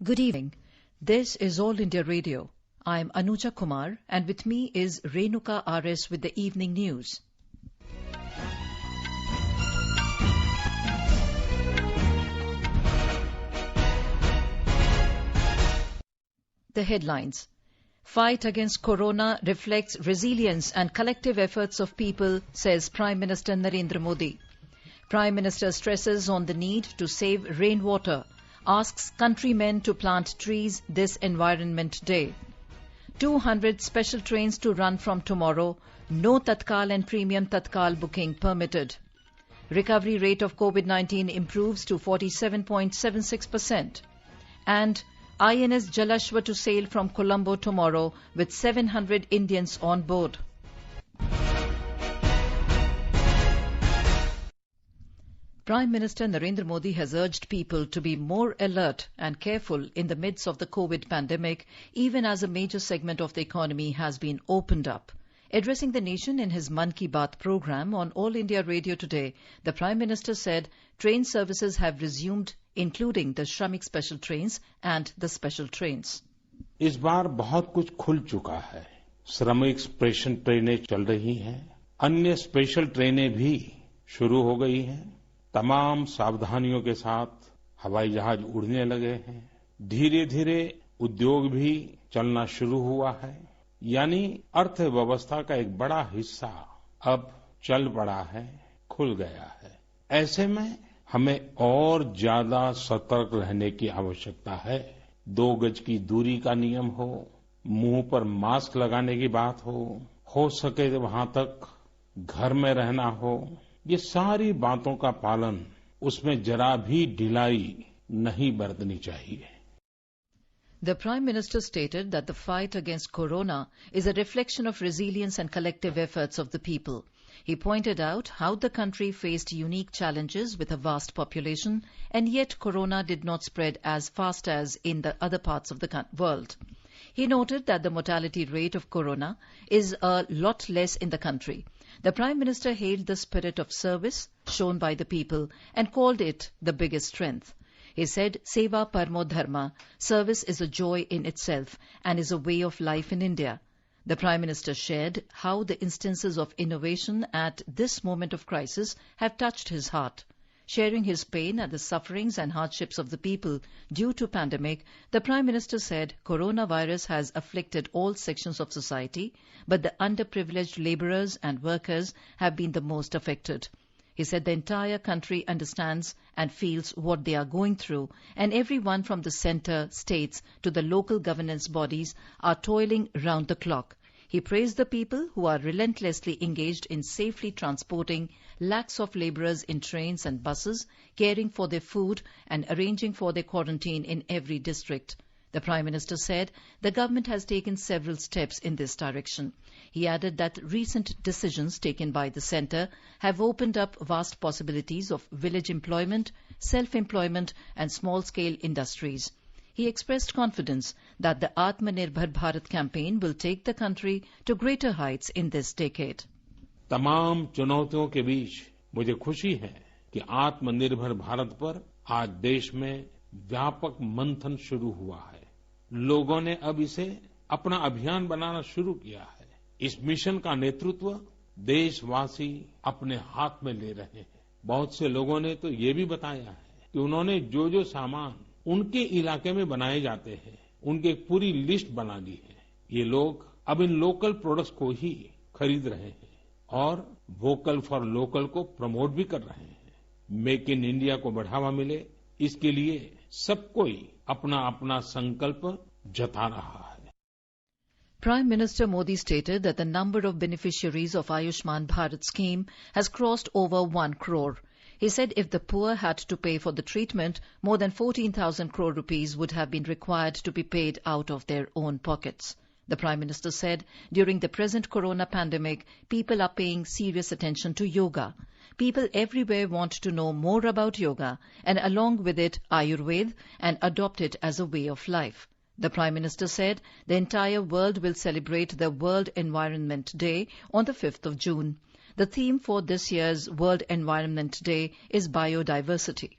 Good evening. This is All India Radio. I am Anuja Kumar and with me is Renuka RS with the evening news. The headlines. Fight against corona reflects resilience and collective efforts of people, says Prime Minister Narendra Modi. Prime Minister stresses on the need to save rainwater, asks countrymen to plant trees this Environment Day. 200 special trains to run from tomorrow, no Tatkal and premium Tatkal booking permitted. Recovery rate of COVID-19 improves to 47.76%. And INS Jalashwa to sail from Colombo tomorrow with 700 Indians on board. Prime Minister Narendra Modi has urged people to be more alert and careful in the midst of the COVID pandemic, even as a major segment of the economy has been opened up. Addressing the nation in his Mann Ki Baat program on All India Radio today, the Prime Minister said train services have resumed, including the Shramik special trains and the special trains. इस बार बहुत कुछ खुल चुका है. श्रमिक special ट्रेनें चल रही हैं. अन्य स्पेशल ट्रेनें भी शुरू हो गई हैं. तमाम सावधानियों के साथ हवाई जहाज उड़ने लगे हैं. धीरे धीरे उद्योग भी चलना शुरू हुआ है. यानी अर्थव्यवस्था का एक बड़ा हिस्सा अब चल पड़ा है, खुल गया है. ऐसे में हमें और ज्यादा सतर्क रहने की आवश्यकता है. 2 गज की दूरी का नियम हो, मुंह पर मास्क लगाने की बात हो सके तो वहां तक घर में रहना हो. ये सारी बातों का पालन, उसमें जरा भी ढिलाई नहीं बरतनी चाहिए. The Prime Minister stated that the fight against corona is a reflection of resilience and collective efforts of the people. He pointed out how the country faced unique challenges with a vast population, and yet corona did not spread as fast as in the other parts of the world. He noted that the mortality rate of corona is a lot less in the country. The Prime Minister hailed the spirit of service shown by the people and called it the biggest strength. He said, Seva Parmo Dharma, service is a joy in itself and is a way of life in India. The Prime Minister shared how the instances of innovation at this moment of crisis have touched his heart. Sharing his pain at the sufferings and hardships of the people due to pandemic, the Prime Minister said coronavirus has afflicted all sections of society, but the underprivileged labourers and workers have been the most affected. He said the entire country understands and feels what they are going through, and everyone from the centre, states to the local governance bodies are toiling round the clock. He praised the people who are relentlessly engaged in safely transporting lakhs of labourers in trains and buses, caring for their food and arranging for their quarantine in every district. The Prime Minister said the government has taken several steps in this direction. He added that recent decisions taken by the centre have opened up vast possibilities of village employment, self-employment and small-scale industries. He expressed confidence that the Atmanirbhar Bharat campaign will take the country to greater heights in this decade. तमाम चुनौतियों के बीच मुझे खुशी है कि आत्मनिर्भर भारत पर आज देश में व्यापक मंथन शुरू हुआ है. लोगों ने अब इसे अपना अभियान बनाना शुरू किया है. इस मिशन का नेतृत्व देशवासी अपने हाथ में ले रहे हैं. बहुत से लोगों ने तो ये भी बताया है कि उन्होंने जो सामान उनके इलाके में बनाए जाते हैं, उनकी एक पूरी लिस्ट बना ली है. ये लोग अब इन लोकल प्रोडक्ट्स को ही खरीद रहे हैं और वोकल फॉर लोकल को प्रमोट भी कर रहे हैं. मेक इन इंडिया को बढ़ावा मिले, इसके लिए सब कोई अपना अपना संकल्प जता रहा है. Prime Minister Modi stated that the number of beneficiaries of Ayushman Bharat scheme has crossed over 1 crore. He said if the poor had to pay for the treatment, more than 14,000 crore rupees would have been required to be paid out of their own pockets. The Prime Minister said during the present corona pandemic, people are paying serious attention to yoga. People everywhere want to know more about yoga and along with it Ayurveda and adopt it as a way of life. The Prime Minister said the entire world will celebrate the World Environment Day on the 5th of June. The theme for this year's World Environment Day is biodiversity.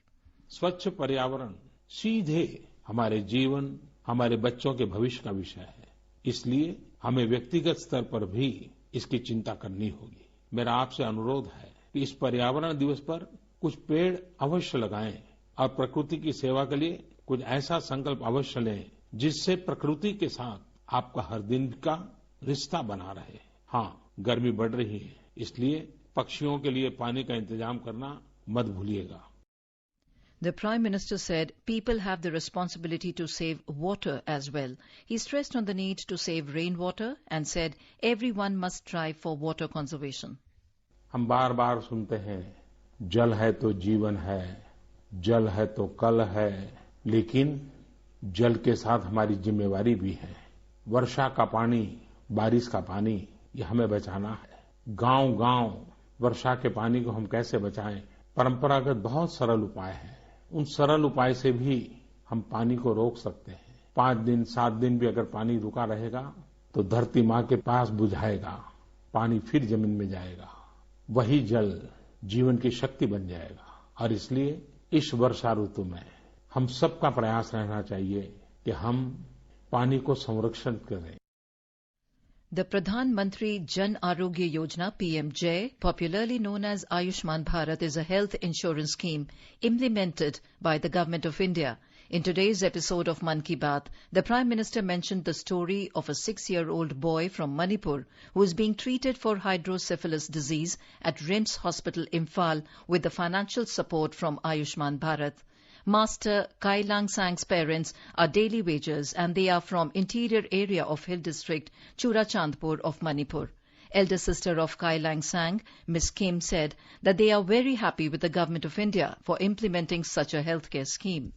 स्वच्छ पर्यावरण सीधे हमारे जीवन, हमारे बच्चों के भविष्य का विषय है। इसलिए हमें व्यक्तिगत स्तर पर भी इसकी चिंता करनी होगी। मेरा आपसे अनुरोध है कि इस पर्यावरण दिवस पर कुछ पेड़ अवश्य लगाएं और प्रकृति की सेवा के लिए कुछ ऐसा संकल्प अवश्य लें जिससे प्रकृति के साथ आपका हर दिन का रिश्ता बना रहे। हाँ, गर्मी बढ़ रही है, इसलिए पक्षियों के लिए पानी का इंतजाम करना मत भूलिएगा। The Prime Minister said people have the responsibility to save water as well. He stressed on the need to save rainwater and said everyone must strive for water conservation. हम बार बार सुनते हैं, जल है तो जीवन है, जल है तो कल है, लेकिन जल के साथ हमारी जिम्मेवारी भी है। वर्षा का पानी, बारिश का पानी, ये हमें बचाना है। गांव-गांव वर्षा के पानी को हम कैसे बचाएं? परंपरागत बहुत सरल उपाय हैं। उन सरल उपाय से भी हम पानी को रोक सकते हैं। 5 दिन, 7 दिन भी अगर पानी रुका रहेगा तो धरती माँ के पास बुझाएगा, पानी फिर जमीन में जाएगा। वही जल जीवन की शक्ति बन जाएगा। और इसलिए इस वर्षा ऋतु में हम सबका प्रयास रहना चाहिए कि हम पानी को संरक्षण करें। The Pradhan Mantri Jan Arogya Yojana PMJ, popularly known as Ayushman Bharat, is a health insurance scheme implemented by the Government of India. In today's episode of Mann Ki Baat, the Prime Minister mentioned the story of a 6-year-old boy from Manipur who is being treated for hydrocephalus disease at RIMS Hospital, Imphal, with the financial support from Ayushman Bharat. Master Kai Lang Sang's parents are daily wagers and they are from interior area of Hill District, Churachandpur of Manipur. Elder sister of Kai Lang Sang, Miss Kim, said that they are very happy with the Government of India for implementing such a healthcare scheme.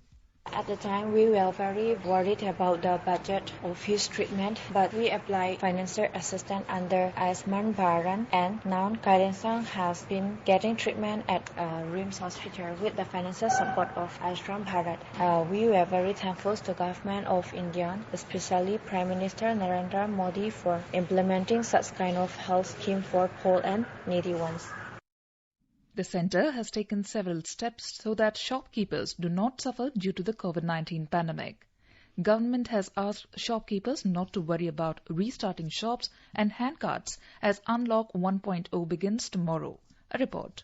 At the time, we were very worried about the budget of his treatment, but we applied financial assistance under Ayushman Bharat, and now Kai Sang has been getting treatment at RIMS Hospital with the financial support of Ayushman Bharat. We were very thankful to the Government of India, especially Prime Minister Narendra Modi, for implementing such kind of health scheme for poor and needy ones. The centre has taken several steps so that shopkeepers do not suffer due to the COVID-19 pandemic. Government has asked shopkeepers not to worry about restarting shops and handcarts as Unlock 1.0 begins tomorrow. A report.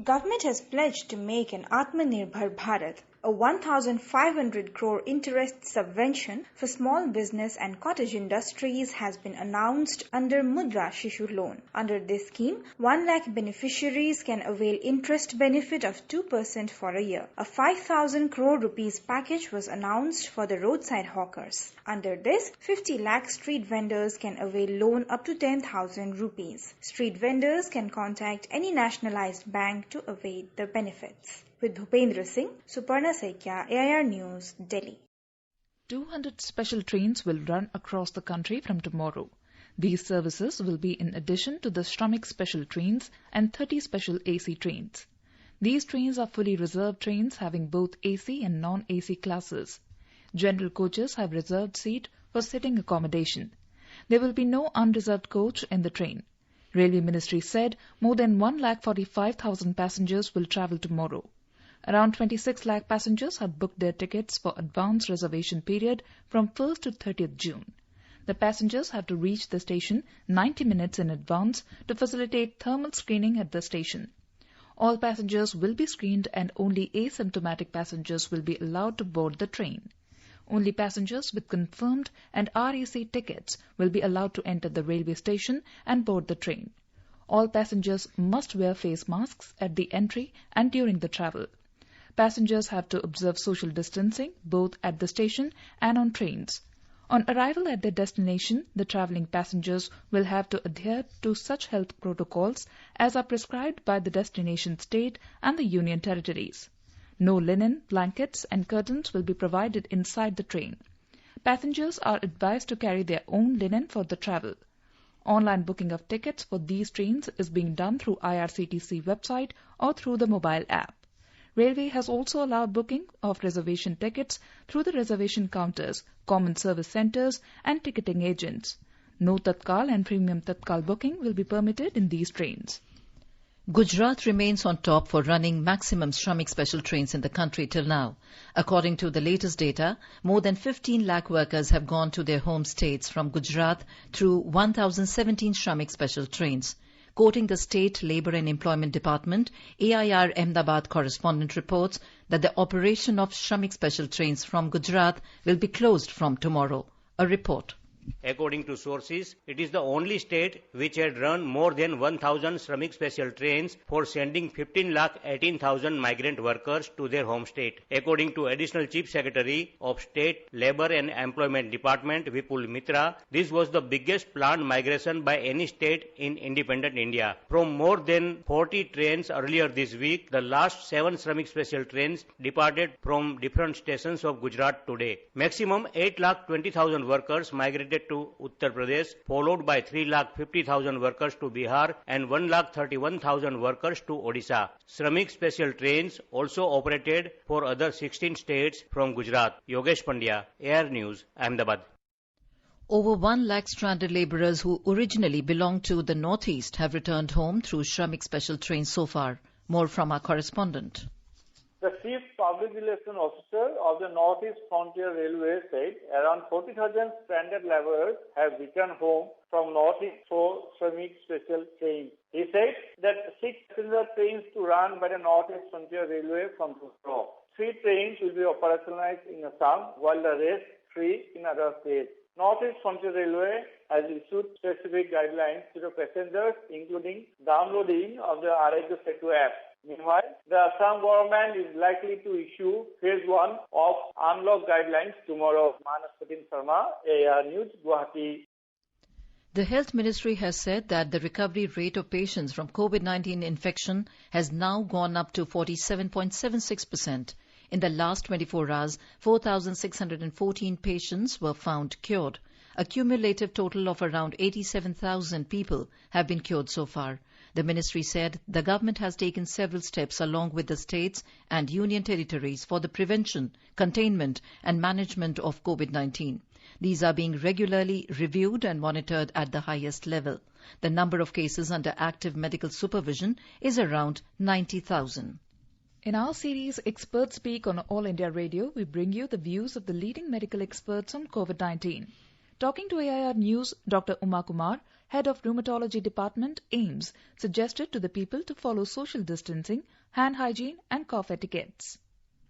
Government has pledged to make an Atmanirbhar Bharat, a 1,500 crore interest subvention for small business and cottage industries has been announced under Mudra Shishu loan. Under this scheme, 1 lakh beneficiaries can avail interest benefit of 2% for a year. A 5,000 crore rupees package was announced for the roadside hawkers. Under this, 50 lakh street vendors can avail loan up to 10,000 rupees. Street vendors can contact any nationalized bank to avail the benefits. With Bhupendra Singh, Suparna Saikia, AIR News, Delhi. 200 special trains will run across the country from tomorrow. These services will be in addition to the Shramik special trains and 30 special AC trains. These trains are fully reserved trains having both AC and non-AC classes. General coaches have reserved seat for sitting accommodation. There will be no unreserved coach in the train. Railway Ministry said more than 1,45,000 passengers will travel tomorrow. Around 26 lakh passengers have booked their tickets for advance reservation period from 1st to 30th June. The passengers have to reach the station 90 minutes in advance to facilitate thermal screening at the station. All passengers will be screened and only asymptomatic passengers will be allowed to board the train. Only passengers with confirmed and RAC tickets will be allowed to enter the railway station and board the train. All passengers must wear face masks at the entry and during the travel. Passengers have to observe social distancing both at the station and on trains. On arrival at their destination, the travelling passengers will have to adhere to such health protocols as are prescribed by the destination state and the union territories. No linen, blankets and curtains will be provided inside the train. Passengers are advised to carry their own linen for the travel. Online booking of tickets for these trains is being done through IRCTC website or through the mobile app. Railway has also allowed booking of reservation tickets through the reservation counters, common service centres and ticketing agents. No Tatkal and premium Tatkal booking will be permitted in these trains. Gujarat remains on top for running maximum Shramik special trains in the country till now. According to the latest data, more than 15 lakh workers have gone to their home states from Gujarat through 1,017 Shramik special trains. Quoting the State Labour and Employment Department, AIR Ahmedabad correspondent reports that the operation of Shramik special trains from Gujarat will be closed from tomorrow. A report. According to sources, it is the only state which had run more than 1,000 Shramik special trains for sending 15,18,000 migrant workers to their home state. According to Additional Chief Secretary of State Labour and Employment Department, Vipul Mitra, this was the biggest planned migration by any state in independent India. From more than 40 trains earlier this week, the last 7 Shramik special trains departed from different stations of Gujarat today. Maximum 8,20,000 workers migrated to Uttar Pradesh, followed by 3,50,000 workers to Bihar and 1,31,000 workers to Odisha. Shramik special trains also operated for other 16 states from Gujarat. Yogesh Pandya, Air News, Ahmedabad. Over 1 lakh stranded labourers who originally belonged to the Northeast have returned home through Shramik special trains so far. More from our correspondent. The Chief Public Relations Officer of the Northeast Frontier Railway said around 40,000 stranded laborers have returned home from Northeast for Shramik special trains. He said that 6 passenger trains to run by the Northeast Frontier Railway from tomorrow. 3 trains will be operationalized in Assam, while the rest 3 in other states. Northeast Frontier Railway has issued specific guidelines to the passengers, including downloading of the Arogya Setu app. Meanwhile, the Assam government is likely to issue phase 1 of unlock guidelines tomorrow. Manaspatin Sharma, AIR News, Guwahati. The Health Ministry has said that the recovery rate of patients from COVID-19 infection has now gone up to 47.76%. In the last 24 hours, 4,614 patients were found cured. A cumulative total of around 87,000 people have been cured so far. The ministry said the government has taken several steps along with the states and union territories for the prevention, containment and management of COVID-19. These are being regularly reviewed and monitored at the highest level. The number of cases under active medical supervision is around 90,000. In our series Experts Speak on All India Radio, we bring you the views of the leading medical experts on COVID-19. Talking to AIR News, Dr. Uma Kumar, Head of Rheumatology Department, AIIMS, suggested to the people to follow social distancing, hand hygiene and cough etiquettes.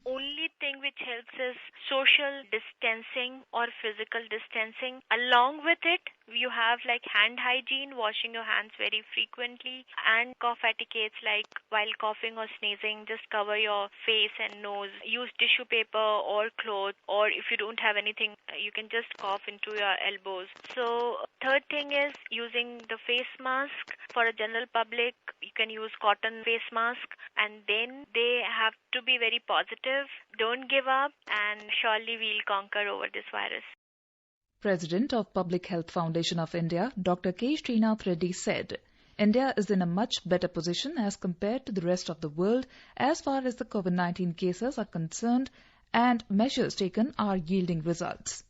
Only thing which helps is social distancing or physical distancing. Along with it, you have like hand hygiene, washing your hands very frequently, and cough etiquettes like while coughing or sneezing, just cover your face and nose. Use tissue paper or cloth, or if you don't have anything, you can just cough into your elbows. So third thing is using the face mask. For a general public, you can use cotton face mask, and then they have to be very positive. Don't give up, and surely we'll conquer over this virus. President of Public Health Foundation of India, Dr. K. Srinath Reddy said, India is in a much better position as compared to the rest of the world as far as the COVID-19 cases are concerned, and measures taken are yielding results.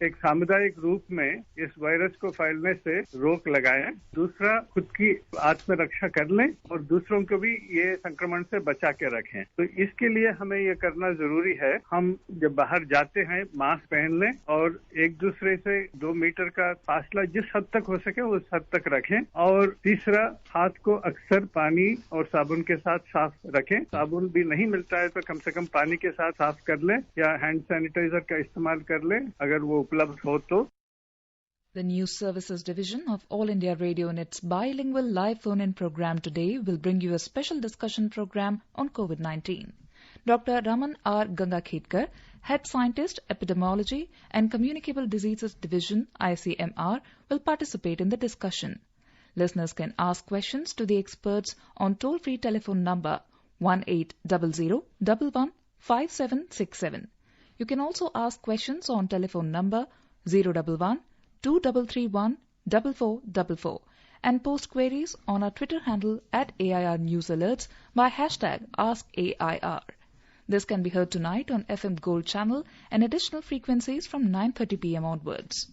एक सामुदायिक रूप में इस virus को फैलने से रोक लगाएं, दूसरा खुद की आत्मरक्षा कर लें और दूसरों को भी ये संक्रमण से बचा के रखें। तो इसके लिए हमें ये करना जरूरी है, हम जब बाहर जाते हैं मास्क पहन लें और एक दूसरे से 2 मीटर का फासला जिस हद तक हो सके उस हद तक रखें, और तीसरा हाथ को अक्सर पानी और साबुन के साथ साफ रखें। साबुन भी नहीं मिलता है तो कम से कम पानी के साथ साफ कर लें या हैंड सैनिटाइजर का इस्तेमाल कर लें अगर वो The News Services Division of All India Radio in its bilingual live phone-in program today will bring you a special discussion program on COVID-19. Dr. Raman R. Gangakhetkar, Head Scientist, Epidemiology and Communicable Diseases Division, ICMR, will participate in the discussion. Listeners can ask questions to the experts on toll-free telephone number 1800-11-5767. You can also ask questions on telephone number 011-2331-4444 and post queries on our Twitter handle at AIR News Alerts by hashtag AskAIR. This can be heard tonight on FM Gold channel and additional frequencies from 9:30 p.m. onwards.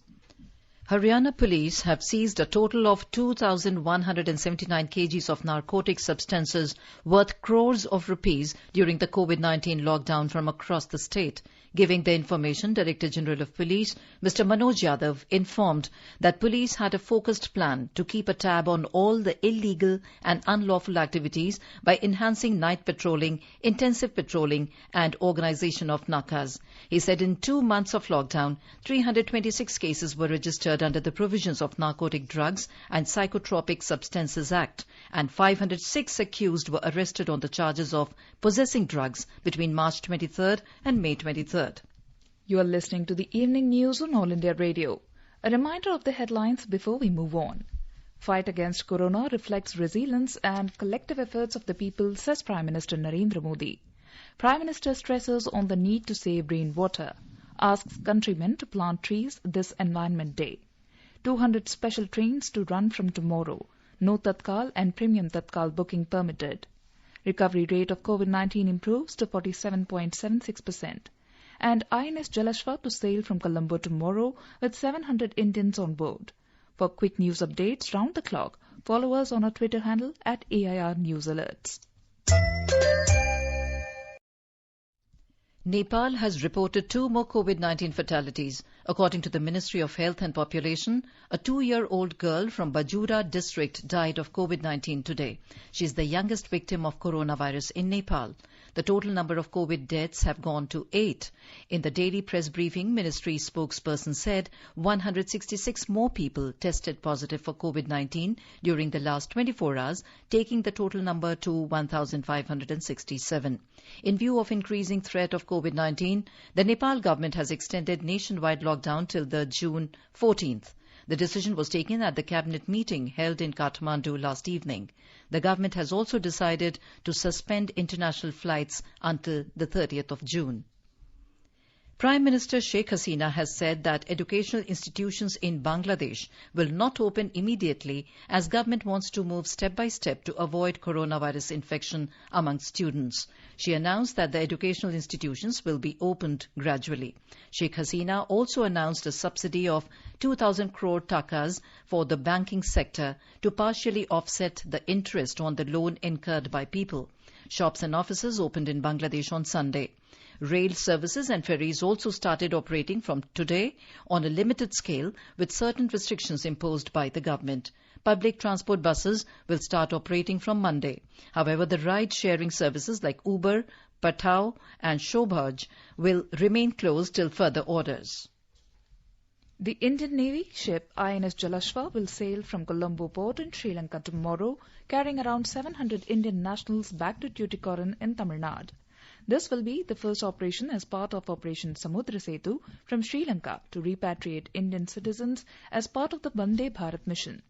Haryana police have seized a total of 2,179 kgs of narcotic substances worth crores of rupees during the COVID-19 lockdown from across the state. Giving the information, Director General of Police, Mr. Manoj Yadav, informed that police had a focused plan to keep a tab on all the illegal and unlawful activities by enhancing night patrolling, intensive patrolling and organisation of nakas. He said in 2 months of lockdown, 326 cases were registered under the provisions of Narcotic Drugs and Psychotropic Substances Act, and 506 accused were arrested on the charges of possessing drugs between March 23rd and May 23rd. You are listening to the evening news on All India Radio. A reminder of the headlines before we move on. Fight against corona reflects resilience and collective efforts of the people, says Prime Minister Narendra Modi. Prime Minister stresses on the need to save rainwater, asks countrymen to plant trees this Environment Day. 200 special trains to run from tomorrow. No Tatkal and Premium Tatkal booking permitted. Recovery rate of COVID-19 improves to 47.76%. And INS Jalashva to sail from Colombo tomorrow with 700 Indians on board. For quick news updates round the clock, follow us on our Twitter handle @AIR News Alerts. Nepal has reported 2 more COVID-19 fatalities. According to the Ministry of Health and Population, a 2-year-old girl from Bajura district died of COVID-19 today. She is the youngest victim of coronavirus in Nepal. The total number of COVID deaths have gone to 8. In the daily press briefing, Ministry spokesperson said 166 more people tested positive for COVID-19 during the last 24 hours, taking the total number to 1,567. In view of increasing threat of COVID-19, the Nepal government has extended nationwide lockdown till the June 14th. The decision was taken at the cabinet meeting held in Kathmandu last evening. The government has also decided to suspend international flights until the 30th of June. Prime Minister Sheikh Hasina has said that educational institutions in Bangladesh will not open immediately as government wants to move step by step to avoid coronavirus infection among students. She announced that the educational institutions will be opened gradually. Sheikh Hasina also announced a subsidy of 2,000 crore takas for the banking sector to partially offset the interest on the loan incurred by people. Shops and offices opened in Bangladesh on Sunday. Rail services and ferries also started operating from today on a limited scale with certain restrictions imposed by the government. Public transport buses will start operating from Monday. However, the ride-sharing services like Uber, Pathao and Shobhaj will remain closed till further orders. The Indian Navy ship INS Jalashva will sail from Colombo port in Sri Lanka tomorrow, carrying around 700 Indian nationals back to Tuticorin in Tamil Nadu. This will be the first operation as part of Operation Samudra Setu from Sri Lanka to repatriate Indian citizens as part of the Vande Bharat mission.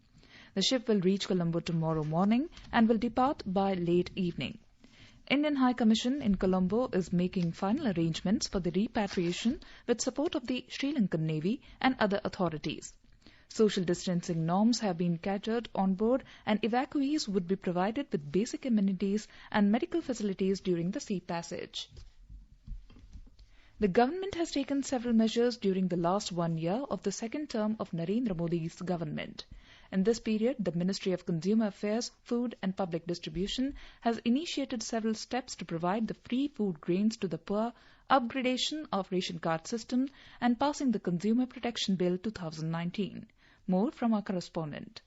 The ship will reach Colombo tomorrow morning and will depart by late evening. Indian High Commission in Colombo is making final arrangements for the repatriation with support of the Sri Lankan Navy and other authorities. Social distancing norms have been catered on board and evacuees would be provided with basic amenities and medical facilities during the sea passage. The government has taken several measures during the last 1 year of the second term of Narendra Modi's government. In this period, the Ministry of Consumer Affairs, Food and Public Distribution has initiated several steps to provide the free food grains to the poor, upgradation of ration card system and passing the Consumer Protection Bill 2019. More from our correspondent.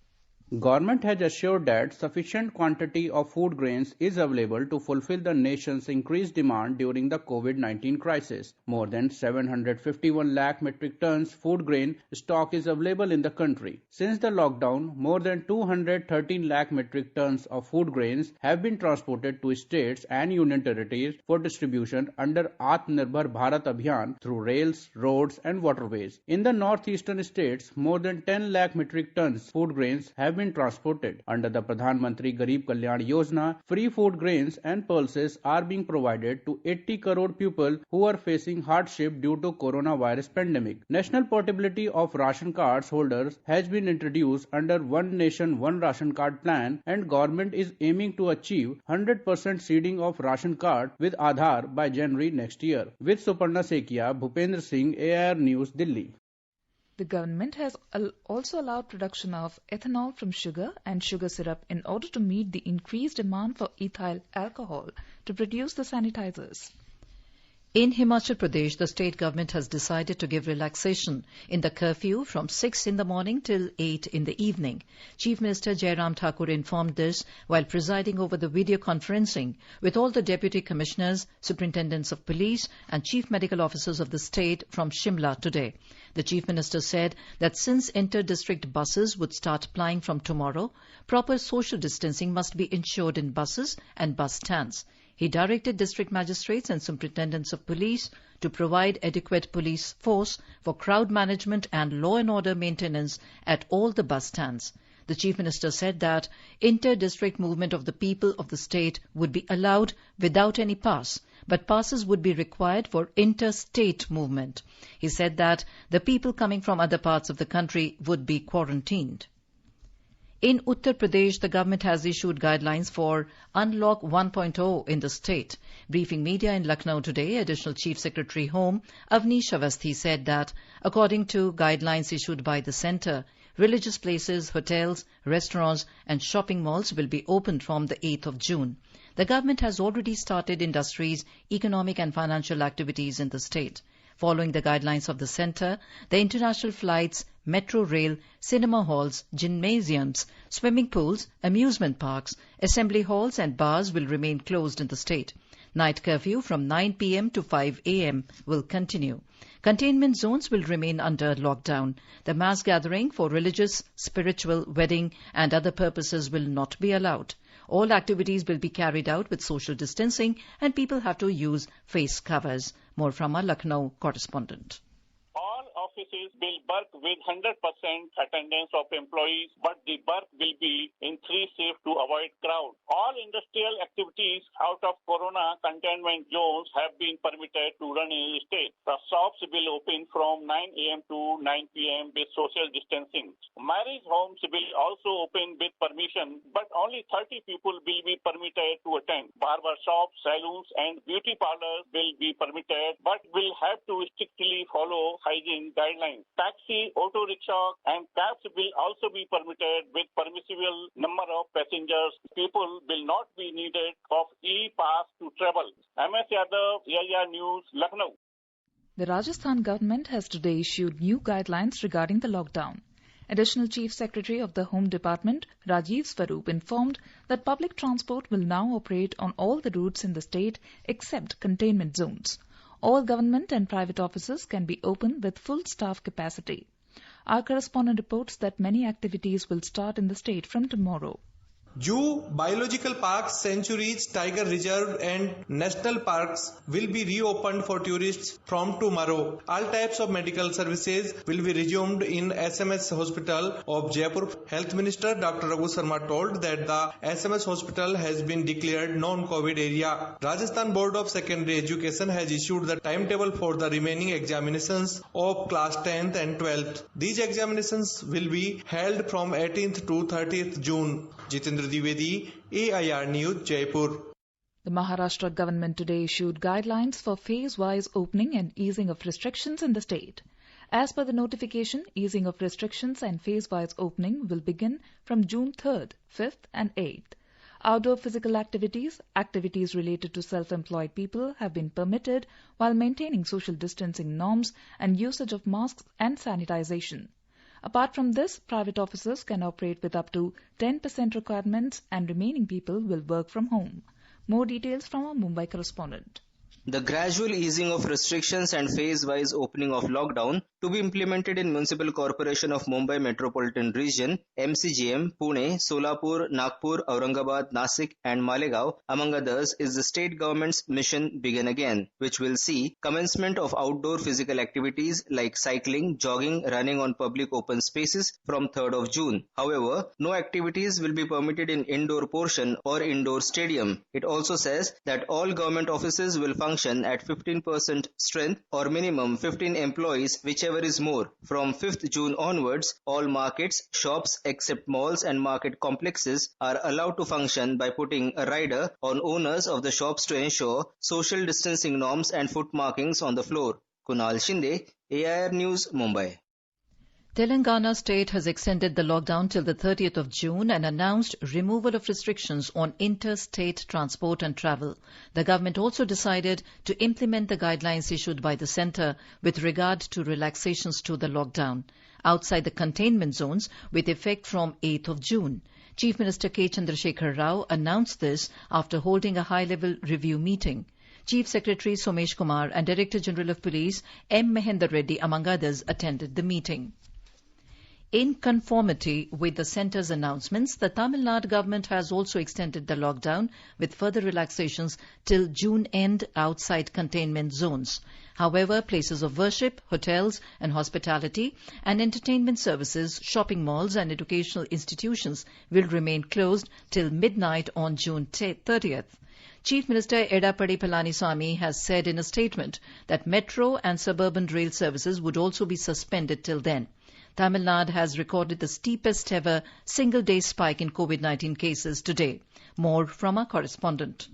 Government has assured that sufficient quantity of food grains is available to fulfill the nation's increased demand during the COVID-19 crisis. More than 751 lakh metric tons food grain stock is available in the country. Since the lockdown, more than 213 lakh metric tons of food grains have been transported to states and union territories for distribution under Atmanirbhar Bharat Abhiyan through rails, roads and waterways. In the northeastern states, more than 10 lakh metric tons food grains have been transported. Under the Pradhan Mantri Garib Kalyan Yojana, free food grains and pulses are being provided to 80 crore people who are facing hardship due to coronavirus pandemic. National portability of ration cards holders has been introduced under One Nation One Ration Card plan, and government is aiming to achieve 100% seeding of ration card with Aadhaar by January next year. With Suparna Sekia, Bhupendra Singh, AIR News, Delhi. The government has also allowed production of ethanol from sugar and sugar syrup in order to meet the increased demand for ethyl alcohol to produce the sanitizers. In Himachal Pradesh, the state government has decided to give relaxation in the curfew from 6 in the morning till 8 in the evening. Chief Minister Jairam Thakur informed this while presiding over the video conferencing with all the deputy commissioners, superintendents of police and chief medical officers of the state from Shimla today. The Chief Minister said that since inter-district buses would start plying from tomorrow, proper social distancing must be ensured in buses and bus stands. He directed district magistrates and superintendents of police to provide adequate police force for crowd management and law and order maintenance at all the bus stands. The Chief Minister said that inter-district movement of the people of the state would be allowed without any pass, but passes would be required for interstate movement. He said that the people coming from other parts of the country would be quarantined. In Uttar Pradesh, the government has issued guidelines for Unlock 1.0 in the state. Briefing media in Lucknow today, Additional Chief Secretary Home Avnish Awasthi said that according to guidelines issued by the centre, religious places, hotels, restaurants and shopping malls will be opened from the 8th of June. The government has already started industries, economic and financial activities in the state. Following the guidelines of the centre, the international flights, metro rail, cinema halls, gymnasiums, swimming pools, amusement parks, assembly halls and bars will remain closed in the state. Night curfew from 9 p.m. to 5 a.m. will continue. Containment zones will remain under lockdown. The mass gathering for religious, spiritual, wedding and other purposes will not be allowed. All activities will be carried out with social distancing and people have to use face covers. More from our Lucknow correspondent. All offices will work with 100% attendance of employees, but the work will be in 3 shifts to avoid crowd. All industrial activities out of corona containment zones have been permitted to run in the state. The shops will open from 9 a.m. to 9 p.m. with social distancing. Marriage homes will also open with permission, but only 30 people will be permitted to attend. Barber shops, saloons and beauty parlors will be permitted, but will have to strictly follow hygiene guidelines. Taxi, auto rickshaw and cabs will also be permitted with permissible number of passengers. People will not be needed of e-pass to travel. MS Yadav, EIR News, Lucknow. The Rajasthan government has today issued new guidelines regarding the lockdown. Additional Chief Secretary of the Home Department, Rajiv Swarup, informed that public transport will now operate on all the routes in the state except containment zones. All government and private offices can be open with full staff capacity. Our correspondent reports that many activities will start in the state from tomorrow. Zoo, biological parks, sanctuaries, tiger reserve and national parks will be reopened for tourists from tomorrow. All types of medical services will be resumed in SMS Hospital of Jaipur. Health Minister Dr. Raghu Sharma told that the SMS Hospital has been declared non-COVID area. Rajasthan Board of Secondary Education has issued the timetable for the remaining examinations of class 10th and 12th. These examinations will be held from 18th to 30th June. Jitendra Dwivedi, AIR News, Jaipur. The Maharashtra government today issued guidelines for phase-wise opening and easing of restrictions in the state. As per the notification, easing of restrictions and phase-wise opening will begin from June 3rd, 5th and 8th. Outdoor physical activities related to self-employed people have been permitted while maintaining social distancing norms and usage of masks and sanitization. Apart from this, private offices can operate with up to 10% requirements and remaining people will work from home. More details from our Mumbai correspondent. The gradual easing of restrictions and phase-wise opening of lockdown to be implemented in Municipal Corporation of Mumbai Metropolitan Region, MCGM, Pune, Solapur, Nagpur, Aurangabad, Nasik and Malegaon, among others, is the state government's mission Begin Again, which will see commencement of outdoor physical activities like cycling, jogging, running on public open spaces from 3rd of June. However, no activities will be permitted in indoor portion or indoor stadium. It also says that all government offices will function at 15% strength or minimum 15 employees, whichever is more. From 5th June onwards, all markets, shops except malls and market complexes are allowed to function by putting a rider on owners of the shops to ensure social distancing norms and foot markings on the floor. Kunal Shinde, AIR News, Mumbai. Telangana state has extended the lockdown till the 30th of June and announced removal of restrictions on interstate transport and travel. The government also decided to implement the guidelines issued by the centre with regard to relaxations to the lockdown outside the containment zones with effect from 8th of June. Chief Minister K. Chandrasekhar Rao announced this after holding a high-level review meeting. Chief Secretary Somesh Kumar and Director General of Police M. Mahender Reddy, among others, attended the meeting. In conformity with the centre's announcements, the Tamil Nadu government has also extended the lockdown with further relaxations till June end outside containment zones. However, places of worship, hotels and hospitality and entertainment services, shopping malls and educational institutions will remain closed till midnight on June 30th. Chief Minister Edappadi Palaniswamy has said in a statement that metro and suburban rail services would also be suspended till then. Tamil Nadu has recorded the steepest ever single-day spike in COVID-19 cases today. More from our correspondent.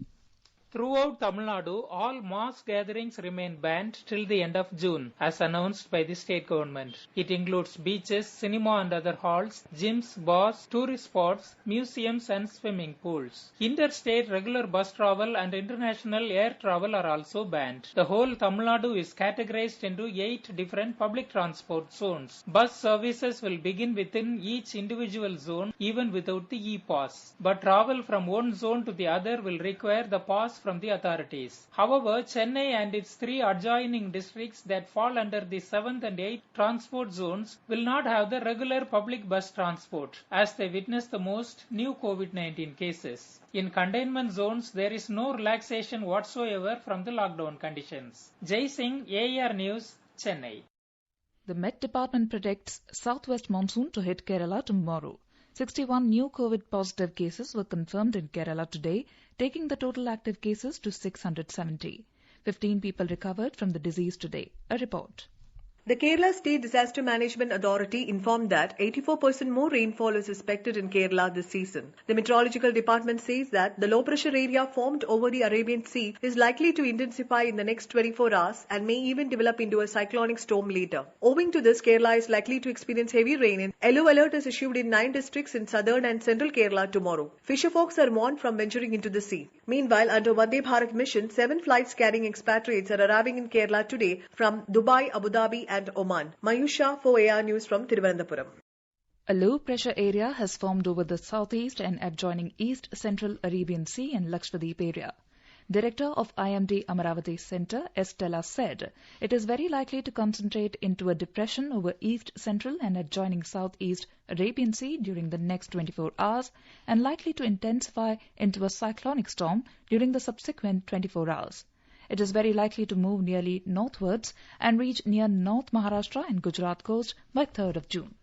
Throughout Tamil Nadu, all mass gatherings remain banned till the end of June, as announced by the state government. It includes beaches, cinema and other halls, gyms, bars, tourist spots, museums and swimming pools. Interstate regular bus travel and international air travel are also banned. The whole Tamil Nadu is categorized into 8 different public transport zones. Bus services will begin within each individual zone, even without the e-pass. But travel from one zone to the other will require the pass from the authorities. However, Chennai and its 3 adjoining districts that fall under the 7th and 8th transport zones will not have the regular public bus transport, as they witness the most new COVID-19 cases. In containment zones, there is no relaxation whatsoever from the lockdown conditions. Jai Singh, AER News, Chennai. The Met Department predicts southwest monsoon to hit Kerala tomorrow. 61 new COVID positive cases were confirmed in Kerala today, taking the total active cases to 670. 15 people recovered from the disease today. A report. The Kerala State Disaster Management Authority informed that 84% more rainfall is expected in Kerala this season. The Meteorological Department says that the low pressure area formed over the Arabian Sea is likely to intensify in the next 24 hours and may even develop into a cyclonic storm later. Owing to this, Kerala is likely to experience heavy rain. Yellow alert is issued in 9 districts in southern and central Kerala tomorrow. Fisherfolks are warned from venturing into the sea. Meanwhile, under Vande Bharat mission, 7 flights carrying expatriates are arriving in Kerala today from Dubai, Abu Dhabi and Oman. Mayusha for AR News from Thiruvananthapuram. A low-pressure area has formed over the southeast and adjoining east-central Arabian Sea and Lakshadweep area. Director of IMD Amaravati Centre, Estella, said it is very likely to concentrate into a depression over east-central and adjoining southeast Arabian Sea during the next 24 hours and likely to intensify into a cyclonic storm during the subsequent 24 hours. It is very likely to move nearly northwards and reach near North Maharashtra and Gujarat coast by 3rd of June.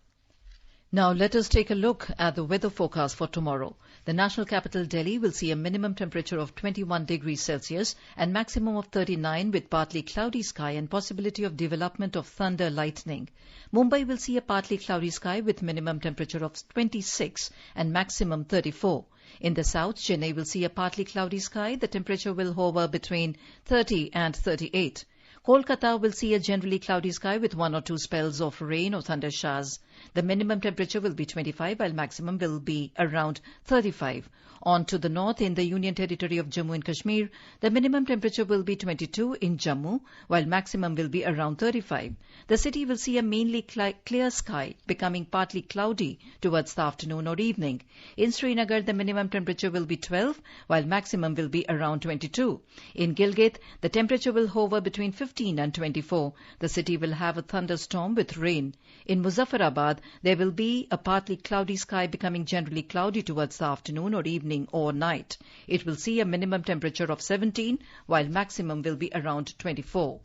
Now let us take a look at the weather forecast for tomorrow. The national capital Delhi will see a minimum temperature of 21 degrees Celsius and maximum of 39 with partly cloudy sky and possibility of development of thunder lightning. Mumbai will see a partly cloudy sky with minimum temperature of 26 and maximum 34. In the south, Chennai will see a partly cloudy sky. The temperature will hover between 30 and 38. Kolkata will see a generally cloudy sky with 1 or 2 spells of rain or thunder showers. The minimum temperature will be 25 while maximum will be around 35. On to the north, in the Union Territory of Jammu and Kashmir, the minimum temperature will be 22 in Jammu while maximum will be around 35. The city will see a mainly clear sky becoming partly cloudy towards the afternoon or evening. In Srinagar, the minimum temperature will be 12 while maximum will be around 22. In Gilgit, the temperature will hover between 15 and 24. The city will have a thunderstorm with rain. In Muzaffarabad, there will be a partly cloudy sky becoming generally cloudy towards the afternoon or evening or night. It will see a minimum temperature of 17 while maximum will be around 24.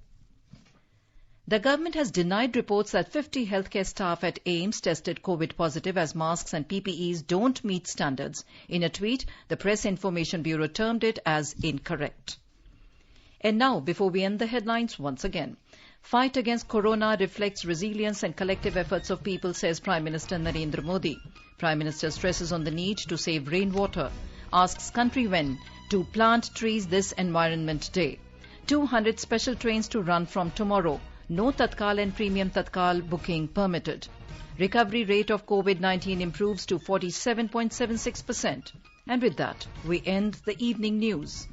The government has denied reports that 50 healthcare staff at AIIMS tested COVID positive as masks and PPEs don't meet standards. In a tweet, the Press Information Bureau termed it as incorrect. And now, before we end the headlines once again, fight against corona reflects resilience and collective efforts of people, says Prime Minister Narendra Modi. Prime Minister stresses on the need to save rainwater, asks country when to plant trees this Environment Day. 200 special trains to run from tomorrow. No Tatkal and Premium Tatkal booking permitted. Recovery rate of COVID-19 improves to 47.76%. And with that, we end the evening news.